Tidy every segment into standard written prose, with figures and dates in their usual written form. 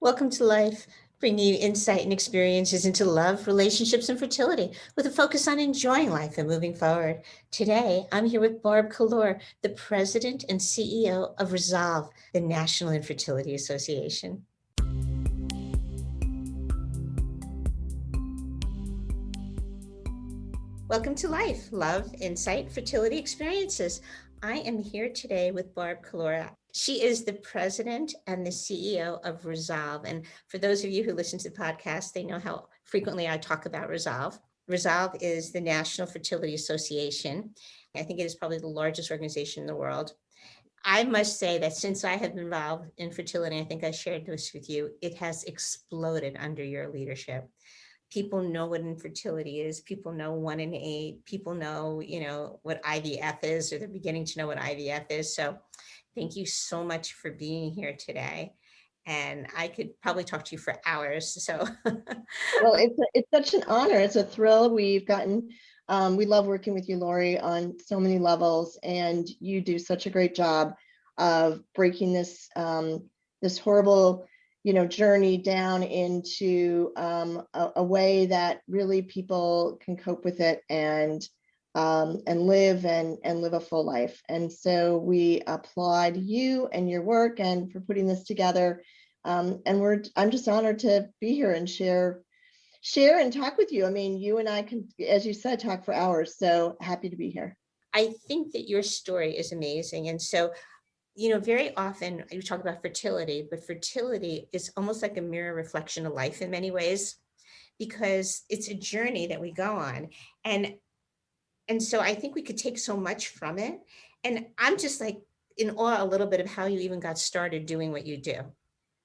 Welcome to Life, bringing you insight and experiences into love, relationships, and fertility with a focus on enjoying life and moving forward. Today, I'm here with Barb Collura, the President and CEO of Resolve, the National Infertility Association. Welcome to Life, Love, Insight, Fertility Experiences. I am here today with Barb Collura. She is the president and the CEO of Resolve. And for those of you who listen to the podcast, they know how frequently I talk about Resolve. Resolve is the National Fertility Association. I think it is probably the largest organization in the world. I must say that since I have been involved in fertility, I think I shared this with you, it has exploded under your leadership. People know what infertility is. People know 1 in 8. People know, what IVF is, or they're beginning to know what IVF is. So thank you so much for being here today. And I could probably talk to you for hours. So Well, it's such an honor. It's a thrill. We love working with you, Lori, on so many levels, and you do such a great job of breaking this horrible, journey down into a way that really people can cope with it and live a full life. And so we applaud you and your work and for putting this together. I'm just honored to be here and share and talk with you. I mean, you and I can, as you said, talk for hours. So happy to be here. I think that your story is amazing. And so, very often you talk about fertility, but fertility is almost like a mirror reflection of life in many ways, because it's a journey that we go on. And so I think we could take so much from it. And I'm just like in awe a little bit of how you even got started doing what you do.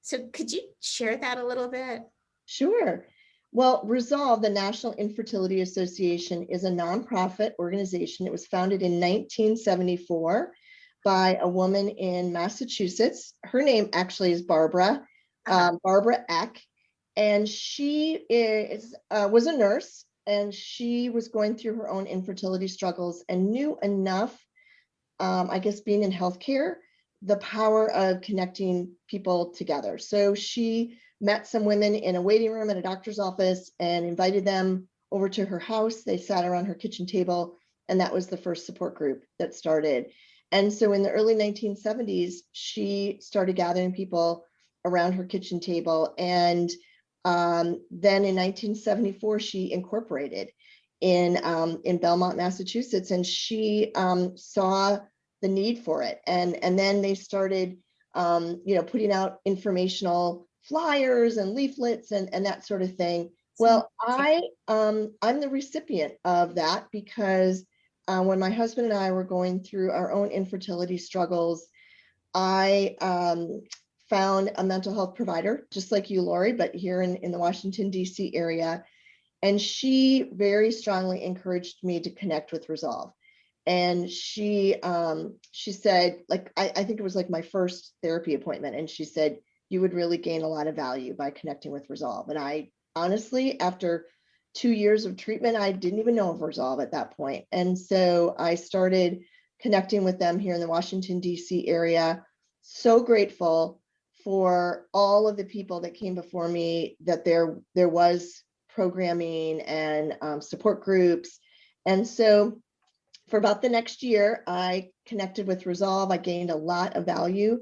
So could you share that a little bit? Sure. Well, Resolve, the National Infertility Association, is a nonprofit organization. It was founded in 1974 by a woman in Massachusetts. Her name actually is Barbara Eck, and she was a nurse, and she was going through her own infertility struggles and knew enough, I guess, being in healthcare, the power of connecting people together. So she met some women in a waiting room at a doctor's office and invited them over to her house. They sat around her kitchen table, and that was the first support group that started. And so in the early 1970s, she started gathering people around her kitchen table. And then in 1974, she incorporated in Belmont, Massachusetts, and she saw the need for it. And then they started, putting out informational flyers and leaflets and that sort of thing. Well, I'm the recipient of that because when my husband and I were going through our own infertility struggles, I found a mental health provider, just like you, Lori, but here in the Washington, D.C. area. And she very strongly encouraged me to connect with Resolve. And she said, like, I think it was like my first therapy appointment. And she said, you would really gain a lot of value by connecting with Resolve. And I honestly, after 2 years of treatment, I didn't even know of Resolve at that point. And so I started connecting with them here in the Washington, D.C. area. So grateful for all of the people that came before me, that there was programming and support groups. And so for about the next year, I connected with Resolve. I gained a lot of value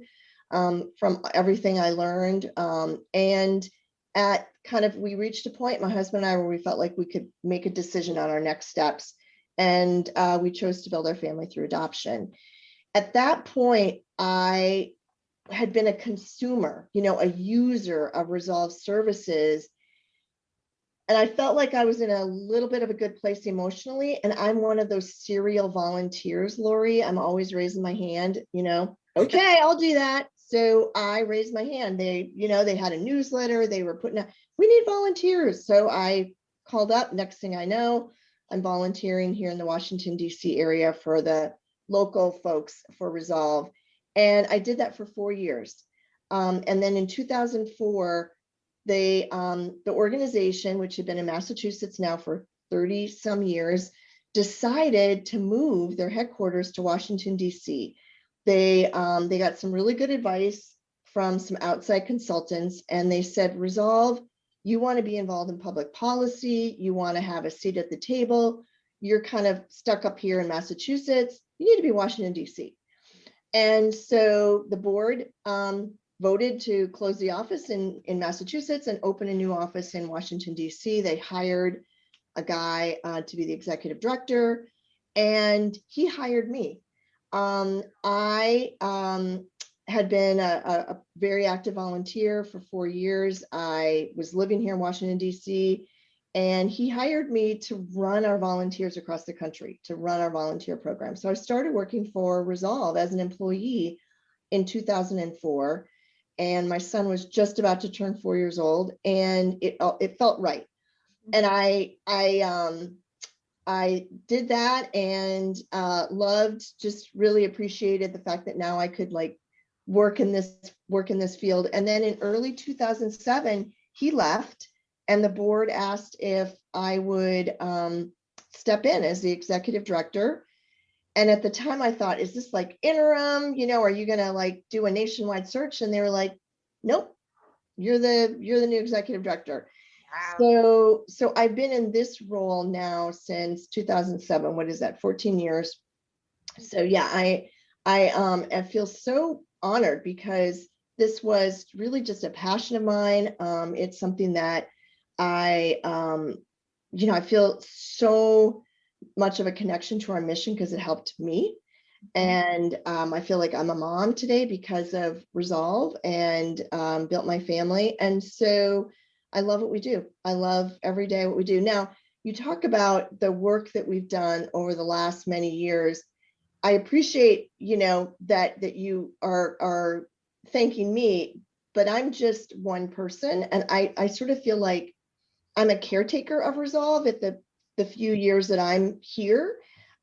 from everything I learned. And we reached a point, my husband and I, where we felt like we could make a decision on our next steps. And we chose to build our family through adoption. At that point, I had been a consumer, a user of Resolve services. And I felt like I was in a little bit of a good place emotionally. And I'm one of those serial volunteers, Lori. I'm always raising my hand, okay, I'll do that. So I raised my hand. They had a newsletter. They were putting out, we need volunteers. So I called up. Next thing I know, I'm volunteering here in the Washington, D.C. area for the local folks for Resolve. And I did that for 4 years. And then in 2004, the organization, which had been in Massachusetts now for 30 some years, decided to move their headquarters to Washington, D.C. They got some really good advice from some outside consultants, and they said, Resolve, you want to be involved in public policy, you want to have a seat at the table, you're kind of stuck up here in Massachusetts, you need to be Washington, D.C. And so the board voted to close the office in Massachusetts and open a new office in Washington, D.C. They hired a guy to be the executive director, and he hired me. I had been a very active volunteer for 4 years. I was living here in Washington, D.C., and he hired me to run our volunteers across the country, to run our volunteer program. So I started working for Resolve as an employee in 2004, and my son was just about to turn 4 years old, and it felt right. And I did that, and just really appreciated the fact that now I could like work in this field. And then in early 2007, he left, and the board asked if I would step in as the executive director. And at the time I thought, is this like interim? Are you gonna like do a nationwide search? And they were like, nope, you're the new executive director. Wow. So I've been in this role now since 2007. What is that? 14 years. So yeah, I feel so honored because this was really just a passion of mine. It's something that I feel so much of a connection to our mission because it helped me. And I feel like I'm a mom today because of Resolve, and built my family. And so I love what we do. I love every day what we do. Now, you talk about the work that we've done over the last many years. I appreciate, that you are thanking me, but I'm just one person. And I sort of feel like I'm a caretaker of Resolve at the few years that I'm here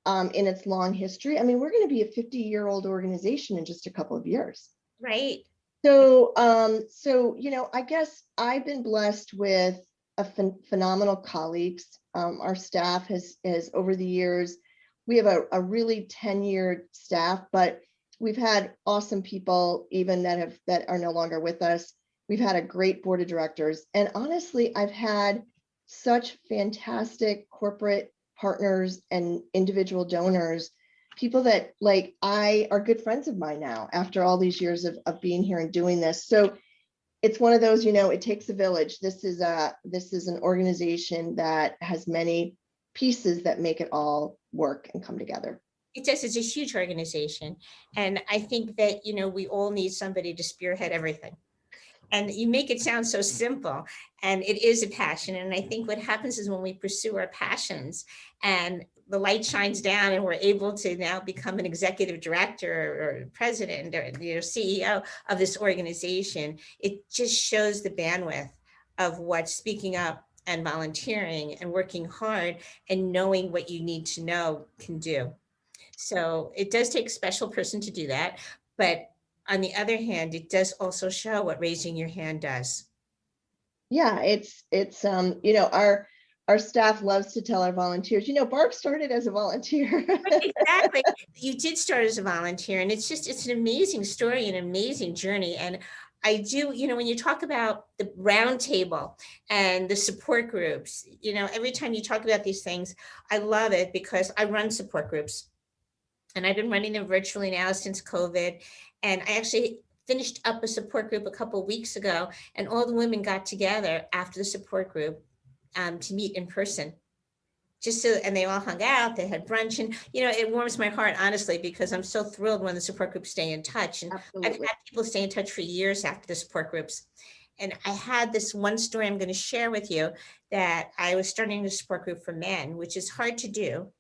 in its long history. I mean, we're going to be a 50-year-old organization in just a couple of years. Right. So, I guess I've been blessed with phenomenal colleagues. Our staff has over the years, we have a really tenured staff, but we've had awesome people even that are no longer with us. We've had a great board of directors, and honestly, I've had such fantastic corporate partners and individual donors, people that like are good friends of mine now after all these years of being here and doing this. So it's one of those, it takes a village. This is an organization that has many pieces that make it all work and come together. It does. It's a huge organization. And I think that, we all need somebody to spearhead everything. And you make it sound so simple, and it is a passion. And I think what happens is when we pursue our passions and the light shines down and we're able to now become an executive director or president or CEO of this organization, it just shows the bandwidth of what speaking up and volunteering and working hard and knowing what you need to know can do. So it does take a special person to do that. But on the other hand, it does also show what raising your hand does. Yeah, it's our staff loves to tell our volunteers, Barb started as a volunteer. Exactly. You did start as a volunteer, and it's an amazing story, an amazing journey. And I do, when you talk about the round table and the support groups, every time you talk about these things, I love it because I run support groups. And I've been running them virtually now since COVID. And I actually finished up a support group a couple of weeks ago, and all the women got together after the support group to meet in person. And they all hung out, they had brunch, and it warms my heart, honestly, because I'm so thrilled when the support groups stay in touch. And Absolutely. I've had people stay in touch for years after the support groups. And I had this one story I'm going to share with you, that I was starting a support group for men, which is hard to do.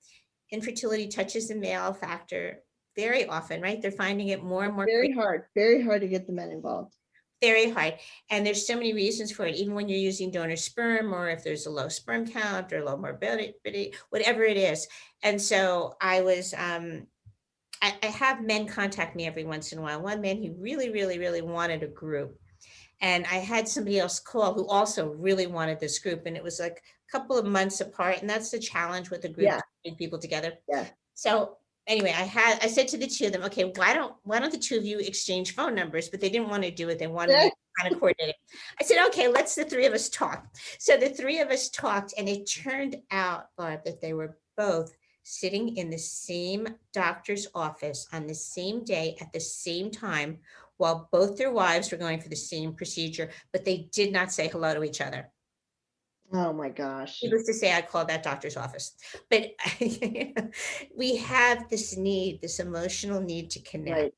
Infertility touches the male factor very often, right? They're finding it more and more. Very hard to get the men involved. Very hard. And there's so many reasons for it, even when you're using donor sperm, or if there's a low sperm count or low morbidity, whatever it is. And so I have men contact me every once in a while. One man, he really, really, really wanted a group. And I had somebody else call who also really wanted this group. And it was like a couple of months apart. And that's the challenge with the group, Yeah. to bring people together. Yeah. So anyway, I said to the two of them, okay, why don't the two of you exchange phone numbers? But they didn't want to do it. They wanted me to kind of coordinate it. I said, okay, let's the three of us talk. So the three of us talked, and it turned out, Barb, that they were both sitting in the same doctor's office on the same day at the same time, while both their wives were going for the same procedure, but they did not say hello to each other. Oh my gosh. Needless to say, I called that doctor's office. But we have this need, this emotional need to connect. Right.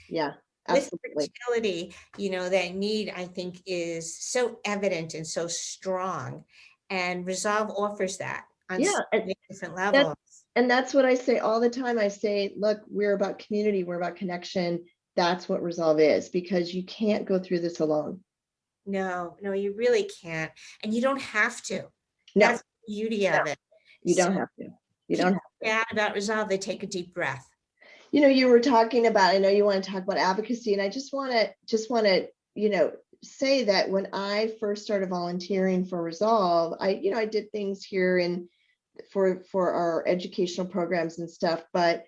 Yeah, With absolutely. fertility, that need, I think, is so evident and so strong. And Resolve offers that on so Yeah. And many different that, levels. and that's what I say all the time. I say, look, we're about community, we're about connection. That's what Resolve is, because you can't go through this alone. No, no, you really can't. And you don't have to. No, That's the beauty no, of it. you So don't have to. You don't people have to. chat about Resolve, they take a deep breath. You were talking about, I know you want to talk about advocacy, and I just want to, say that when I first started volunteering for Resolve, I did things here and for our educational programs and stuff, but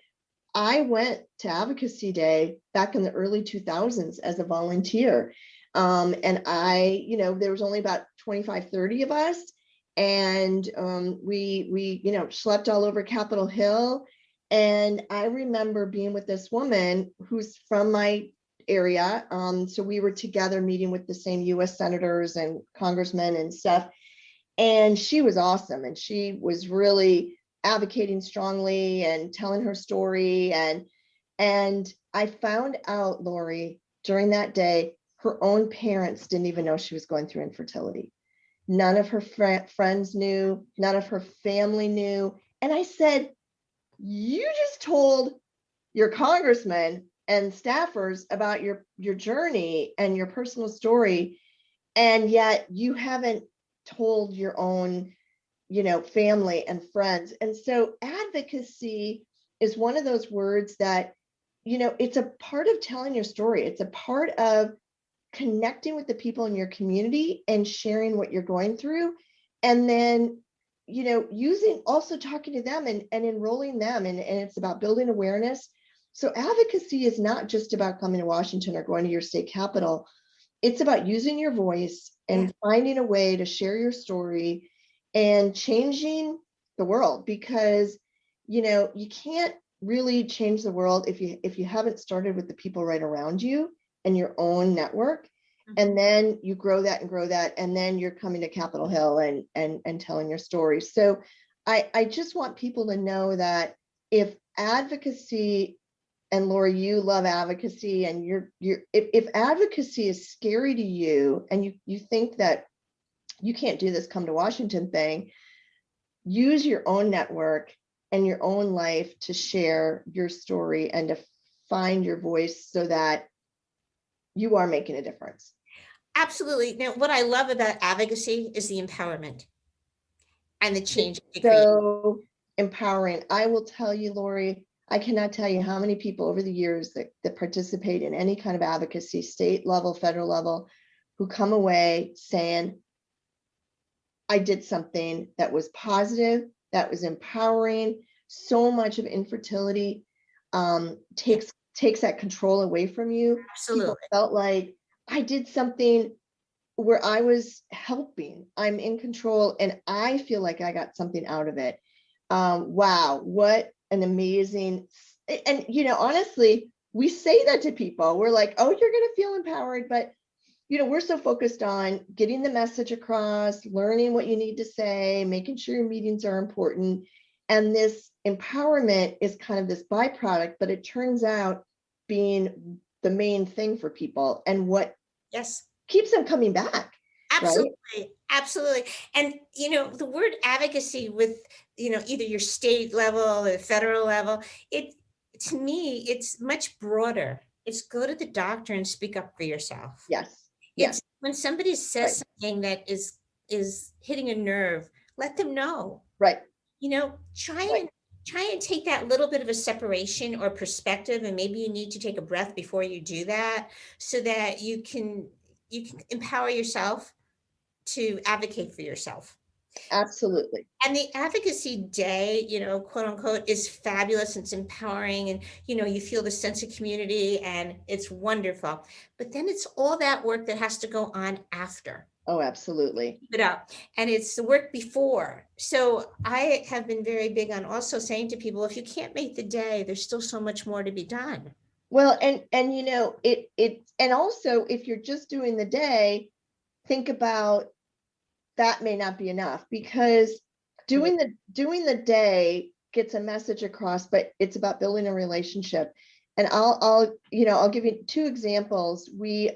I went to Advocacy Day back in the early 2000s as a volunteer. And there was only about 25, 30 of us. And we slept all over Capitol Hill. And I remember being with this woman who's from my area. So we were together meeting with the same US senators and congressmen and stuff. And she was awesome. And she was really advocating strongly and telling her story. And I found out, Lori, during that day, her own parents didn't even know she was going through infertility. None of her friends knew, none of her family knew. And I said, you just told your congressman and staffers about your journey and your personal story, and yet you haven't told your own family and friends. And so advocacy is one of those words that it's a part of telling your story. It's a part of connecting with the people in your community and sharing what you're going through, and then using, also talking to them and enrolling them, and it's about building awareness. So advocacy is not just about coming to Washington or going to your state capital. It's about using your voice and finding a way to share your story and changing the world, because you can't really change the world if you haven't started with the people right around you and your own network. And then you grow that, and then you're coming to Capitol Hill and telling your story. So I just want people to know that if advocacy, and Laura, you love advocacy, and if advocacy is scary to you and you think that you can't do this come to Washington thing, use your own network and your own life to share your story and to find your voice so that you are making a difference. Absolutely. Now, what I love about advocacy is the empowerment and the change it creates. So empowering. I will tell you, Lori, I cannot tell you how many people over the years that participate in any kind of advocacy, state level, federal level, who come away saying, I did something that was positive, that was empowering. So much of infertility takes that control away from you. Absolutely. People felt like I did something where I was helping, I'm in control, and I feel like I got something out of it. Wow, what an amazing, and honestly, we say that to people. We're like, oh, you're gonna feel empowered, but we're so focused on getting the message across, learning what you need to say, making sure your meetings are important. And this empowerment is kind of this byproduct, but it turns out being the main thing for people, and what keeps them coming back. Absolutely. Right? Absolutely. And, the word advocacy with, either your state level or federal level, to me, it's much broader. It's go to the doctor and speak up for yourself. Yes. It's when somebody says something that is hitting a nerve, let them know. Right. Try and take that little bit of a separation or perspective, and maybe you need to take a breath before you do that, so that you can empower yourself to advocate for yourself. Absolutely. And the advocacy day, quote unquote, is fabulous. It's empowering, and you feel the sense of community, and it's wonderful. But then it's all that work that has to go on after. Oh, absolutely. Keep it up. And it's the work before. So I have been very big on also saying to people, if you can't make the day, there's still so much more to be done. Well, and and also if you're just doing the day, think about that may not be enough, because doing the day gets a message across, but it's about building a relationship. And I'll give you two examples. We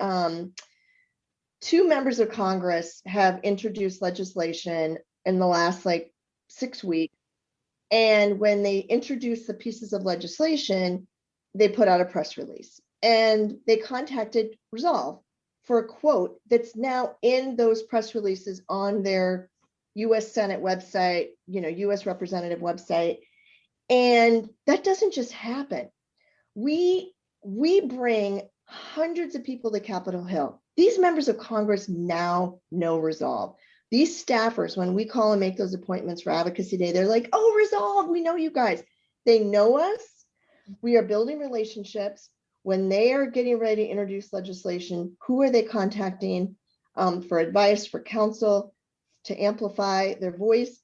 two members of Congress have introduced legislation in the last 6 weeks. And when they introduced the pieces of legislation, they put out a press release and they contacted Resolve for a quote that's now in those press releases on their US Senate website, US representative website. And that doesn't just happen. We bring hundreds of people to Capitol Hill. These members of Congress now know Resolve. These staffers, when we call and make those appointments for Advocacy Day, they're like, oh, Resolve, we know you guys. They know us. We are building relationships. When they are getting ready to introduce legislation, who are they contacting for advice, for counsel, to amplify their voice?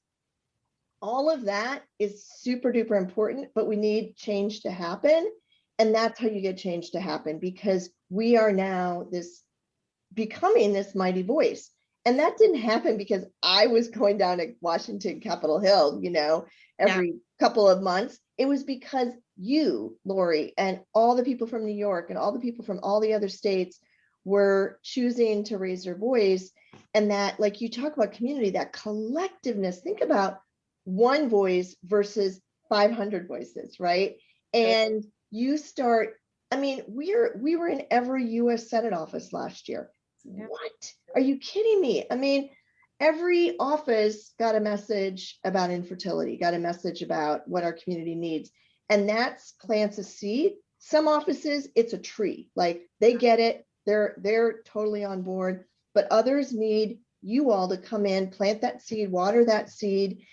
All of that is super duper important, but we need change to happen. And that's how you get change to happen, because we are now becoming this mighty voice. And that didn't happen because I was going down to Washington, Capitol Hill, every couple of months. It was because you, Lori, and all the people from New York and all the people from all the other states were choosing to raise their voice. And that, like you talk about community, that collectiveness, think about one voice versus 500 voices, right? And you start, we were in every US Senate office last year. Yeah. What? Are you kidding me? Every office got a message about infertility, got a message about what our community needs. And that plants a seed. Some offices, it's a tree. Like they get it, they're totally on board. But others need you all to come in, plant that seed, water that seed,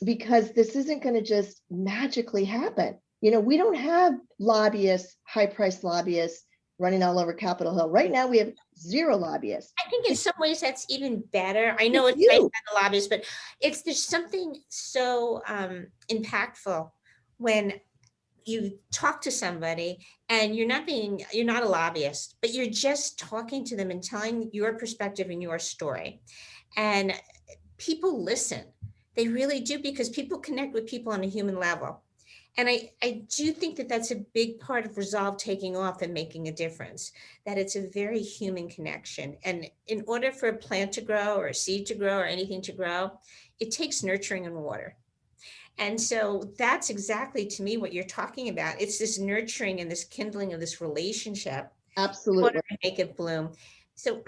because this isn't going to just magically happen. We don't have lobbyists, high-priced lobbyists running all over Capitol Hill. Right now, we have zero lobbyists. I think in some ways that's even better. I know it's nice to have the lobbyists, but there's something so impactful when you talk to somebody and you're not a lobbyist, but you're just talking to them and telling your perspective and your story. And people listen. They really do, because people connect with people on a human level. And I do think that that's a big part of Resolve taking off and making a difference, that it's a very human connection. And in order for a plant to grow or a seed to grow or anything to grow, it takes nurturing and water. And so that's exactly, to me, what you're talking about. It's this nurturing and this kindling of this relationship. Absolutely. In order to make it bloom. So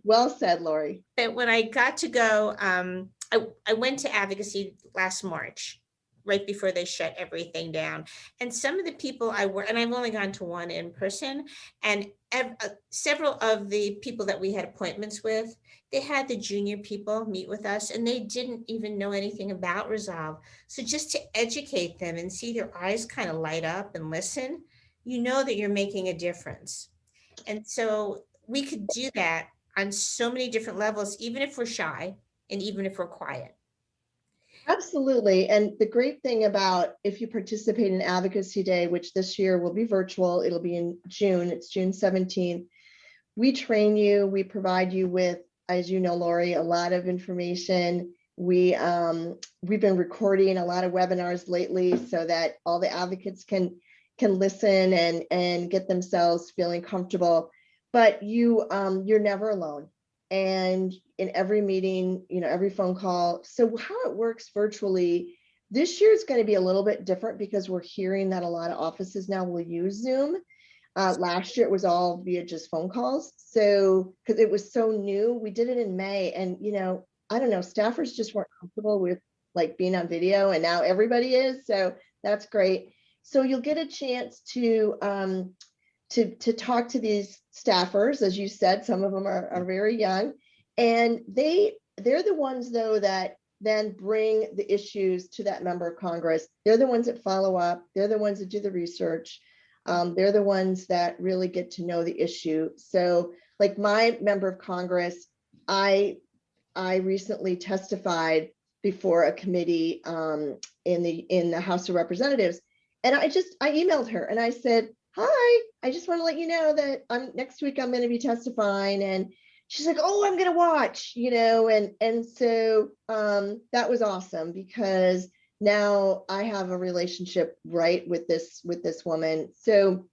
well said, Lori. But when I got to go, I went to Advocacy last March, right before they shut everything down. And some of the people and I've only gone to one in person, and several of the people that we had appointments with, they had the junior people meet with us, and they didn't even know anything about Resolve. So just to educate them and see their eyes kind of light up and listen, that you're making a difference. And so we could do that on so many different levels, even if we're shy and even if we're quiet. Absolutely. And the great thing about, if you participate in Advocacy Day, which this year will be virtual, it'll be in June, it's June 17th. We train you, we provide you with, as you know, Lori, a lot of information. We've been recording a lot of webinars lately so that all the advocates can listen and get themselves feeling comfortable. But you're never alone. And in every meeting, every phone call. So how it works virtually this year is going to be a little bit different, because we're hearing that a lot of offices now will use Zoom. Last year it was all via just phone calls. So because it was so new, we did it in May, and I don't know, staffers just weren't comfortable with being on video, and now everybody is. So that's great. So you'll get a chance to talk to these staffers, as you said. Some of them are very young, and they they're the ones though that then bring the issues to that member of Congress. They're the ones that follow up. They're the ones that do the research. They're the ones that really get to know the issue. So like my member of Congress, I recently testified before a committee in the House of Representatives. And I emailed her and I said, hi, I just want to let you know that next week I'm going to be testifying. And she's like, oh, I'm going to watch, and so that was awesome because now I have a relationship right with this woman. So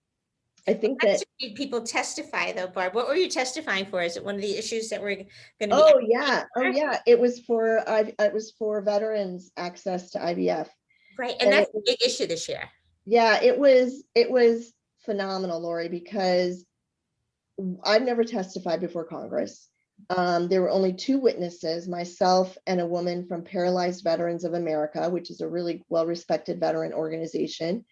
I think that people testify though, Barb. What were you testifying for? Is it one of the issues that we're going to be? oh yeah, it was for veterans access to IVF. Right, and that's a big issue this year. Yeah, it was phenomenal, Lori, because I've never testified before Congress. There were only two witnesses, myself and a woman from Paralyzed Veterans of America, which is a really well-respected veteran organization.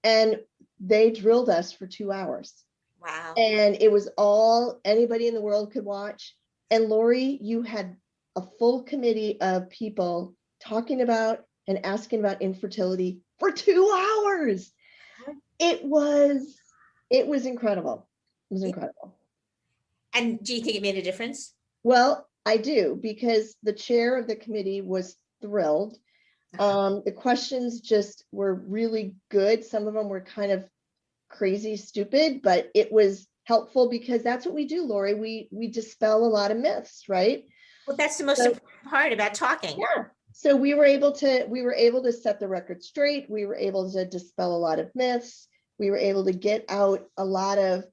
And they drilled us for 2 hours. Wow. And it was all anybody in the world could watch. And Lori, you had a full committee of people talking about and asking about infertility for 2 hours. It was incredible. It was incredible. And do you think it made a difference? Well, I do, because the chair of the committee was thrilled. The questions just were really good. Some of them were kind of crazy, stupid, but it was helpful because that's what we do, Lori. We dispel a lot of myths, right? Well, that's the most important part about talking. Yeah. So we were able to set the record straight. We were able to dispel a lot of myths. We were able to get out a lot of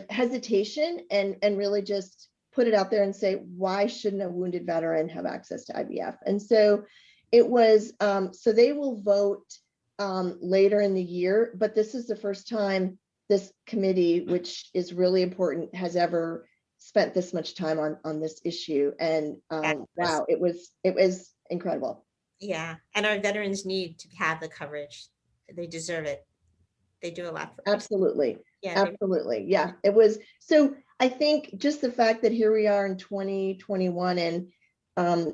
hesitation and really just put it out there and say, why shouldn't a wounded veteran have access to IVF? And so it was, so they will vote later in the year, but this is the first time this committee, which is really important, has ever spent this much time on this issue. And wow, it was incredible. Yeah, and our veterans need to have the coverage. They deserve it. They do a lot for us. Absolutely. Yeah, absolutely. Yeah, it was. So I think just the fact that here we are in 2021 and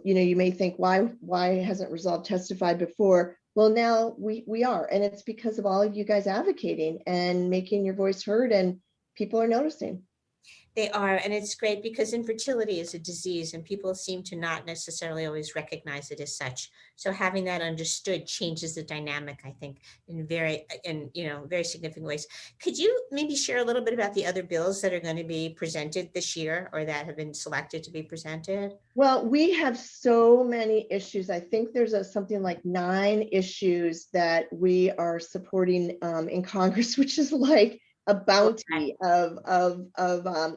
you may think, why hasn't Resolve testified before? Well, now we are, and it's because of all of you guys advocating and making your voice heard, and people are noticing. They are, and it's great because infertility is a disease and people seem to not necessarily always recognize it as such. So having that understood changes the dynamic, I think, in very significant ways. Could you maybe share a little bit about the other bills that are going to be presented this year or that have been selected to be presented? Well, we have so many issues. I think there's something like 9 issues that we are supporting in Congress, which is like a bounty of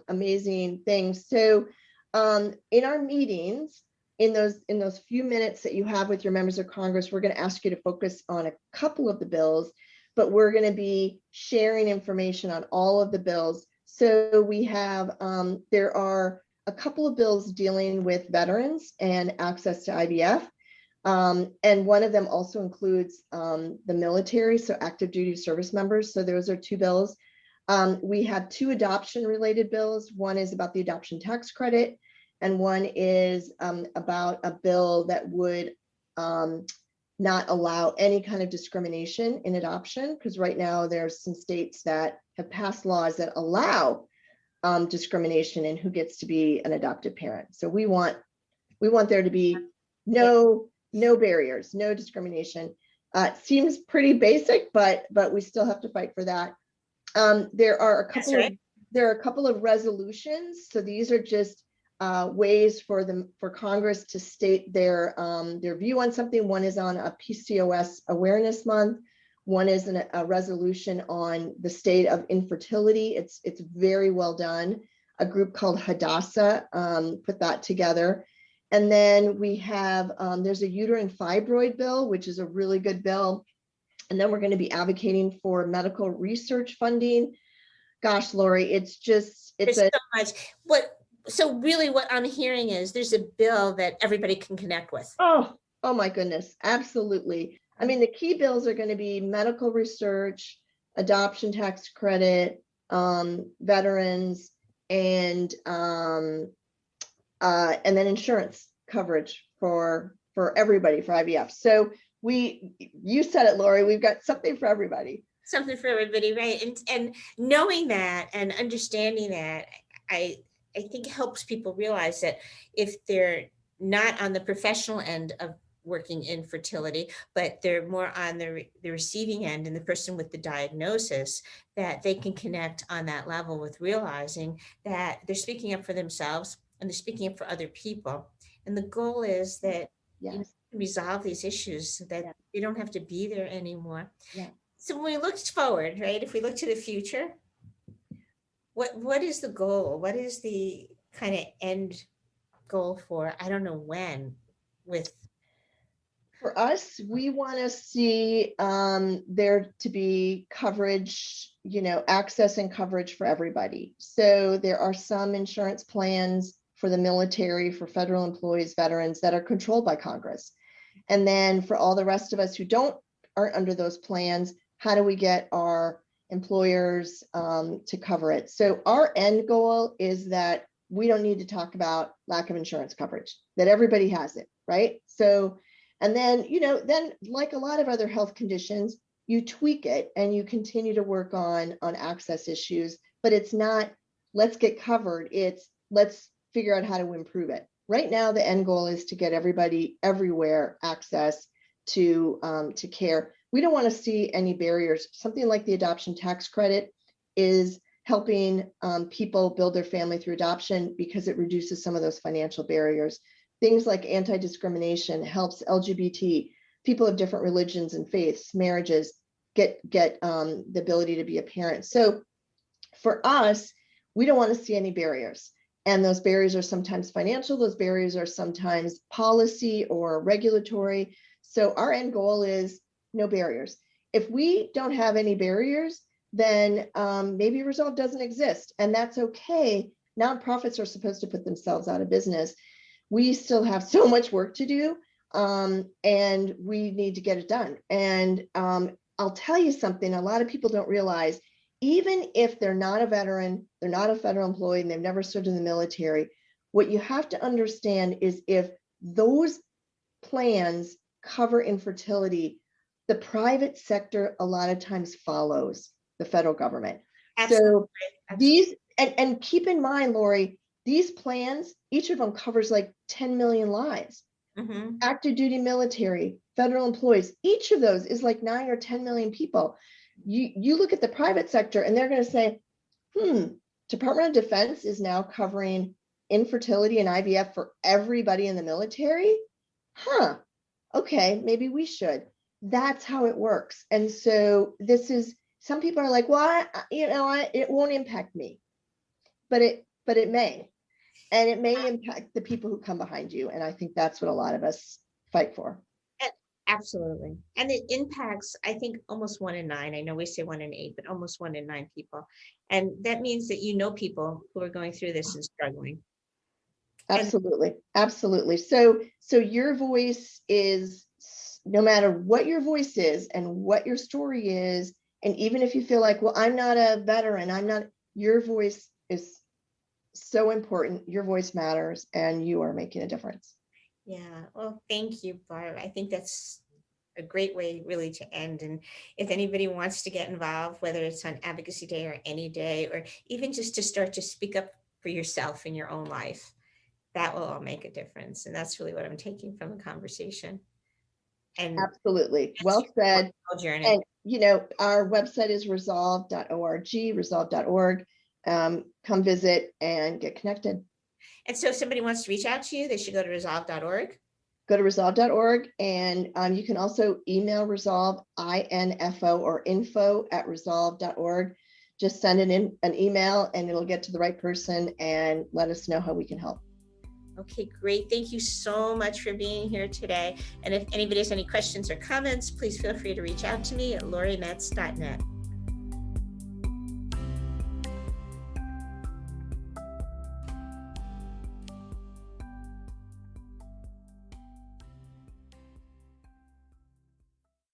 amazing things. So in our meetings, in those few minutes that you have with your members of Congress, we're going to ask you to focus on a couple of the bills, but we're going to be sharing information on all of the bills. So we have there are a couple of bills dealing with veterans and access to IVF. And one of them also includes the military, so active duty service members. So those are 2 bills. We have 2 adoption related bills. One is about the adoption tax credit, and one is about a bill that would not allow any kind of discrimination in adoption, because right now there's some states that have passed laws that allow discrimination in who gets to be an adoptive parent. So we want there to be no barriers, no discrimination. It seems pretty basic, but we still have to fight for that. There are a couple of resolutions. So these are just ways for Congress to state their view on something. One is on a PCOS Awareness Month. One is a resolution on the state of infertility. It's very well done. A group called Hadassah put that together. And then we have, there's a uterine fibroid bill, which is a really good bill. And then we're going to be advocating for medical research funding. Gosh, Lori, it's so much. So really what I'm hearing is there's a bill that everybody can connect with. Oh my goodness. Absolutely. I mean, the key bills are going to be medical research, adoption tax credit, veterans, and and then insurance coverage for everybody for IVF. So you said it, Lori, we've got something for everybody. Something for everybody, right? And knowing that and understanding that, I think helps people realize that if they're not on the professional end of working in fertility, but they're more on the receiving end and the person with the diagnosis, that they can connect on that level with realizing that they're speaking up for themselves and they're speaking up for other people. And the goal is that Yes. resolve these issues so that they don't have to be there anymore. Yeah. So when we look forward, right, if we look to the future, what is the goal? What is the kind of end goal for, I don't know when, with For us, we want to see there to be coverage, access and coverage for everybody. So there are some insurance plans for the military, for federal employees, veterans, that are controlled by Congress. And then for all the rest of us who aren't under those plans, how do we get our employers to cover it? So our end goal is that we don't need to talk about lack of insurance coverage, that everybody has it, right? So, and then, then like a lot of other health conditions, you tweak it and you continue to work on access issues, but it's not, let's get covered. It's let's figure out how to improve it. Right now, the end goal is to get everybody everywhere access to care. We don't want to see any barriers. Something like the adoption tax credit is helping people build their family through adoption because it reduces some of those financial barriers. Things like anti-discrimination helps LGBT, people of different religions and faiths, marriages, get the ability to be a parent. So for us, we don't want to see any barriers. And those barriers are sometimes financial, those barriers are sometimes policy or regulatory. So our end goal is no barriers. If we don't have any barriers, then maybe Resolve doesn't exist, and that's okay. Nonprofits are supposed to put themselves out of business. We still have so much work to do, and we need to get it done. And I'll tell you something, a lot of people don't realize, even if they're not a veteran, they're not a federal employee, and they've never served in the military, what you have to understand is if those plans cover infertility, the private sector a lot of times follows the federal government. Absolutely. So these, and keep in mind, Lori, these plans, each of them covers like 10 million lives. Mm-hmm. Active duty military, federal employees, each of those is like 9 or 10 million people. You look at the private sector and they're going to say, Department of Defense is now covering infertility and IVF for everybody in the military. Okay, maybe we should. That's how it works. And so this is, some people are like, well, it won't impact me, but it may, and it may impact the people who come behind you. And I think that's what a lot of us fight for. Absolutely. And it impacts, I think, almost 1 in 9. I know we say 1 in 8, but almost 1 in 9 people. And that means that people who are going through this and struggling. Absolutely. Absolutely. So your voice is, no matter what your voice is and what your story is, and even if you feel like, well, I'm not a veteran, your voice is so important. Your voice matters, and you are making a difference. Yeah. Well, thank you, Barb. I think that's a great way really to end. And if anybody wants to get involved, whether it's on Advocacy Day or any day, or even just to start to speak up for yourself in your own life, that will all make a difference. And that's really what I'm taking from the conversation. And absolutely. Well said. Journey. And our website is resolve.org. Come visit and get connected. And so if somebody wants to reach out to you, they should go to resolve.org. Go to resolve.org, and you can also email Resolve, info or info@resolve.org. Just send an email and it'll get to the right person and let us know how we can help. Okay, great. Thank you so much for being here today. And if anybody has any questions or comments, please feel free to reach out to me at lorimetz.net.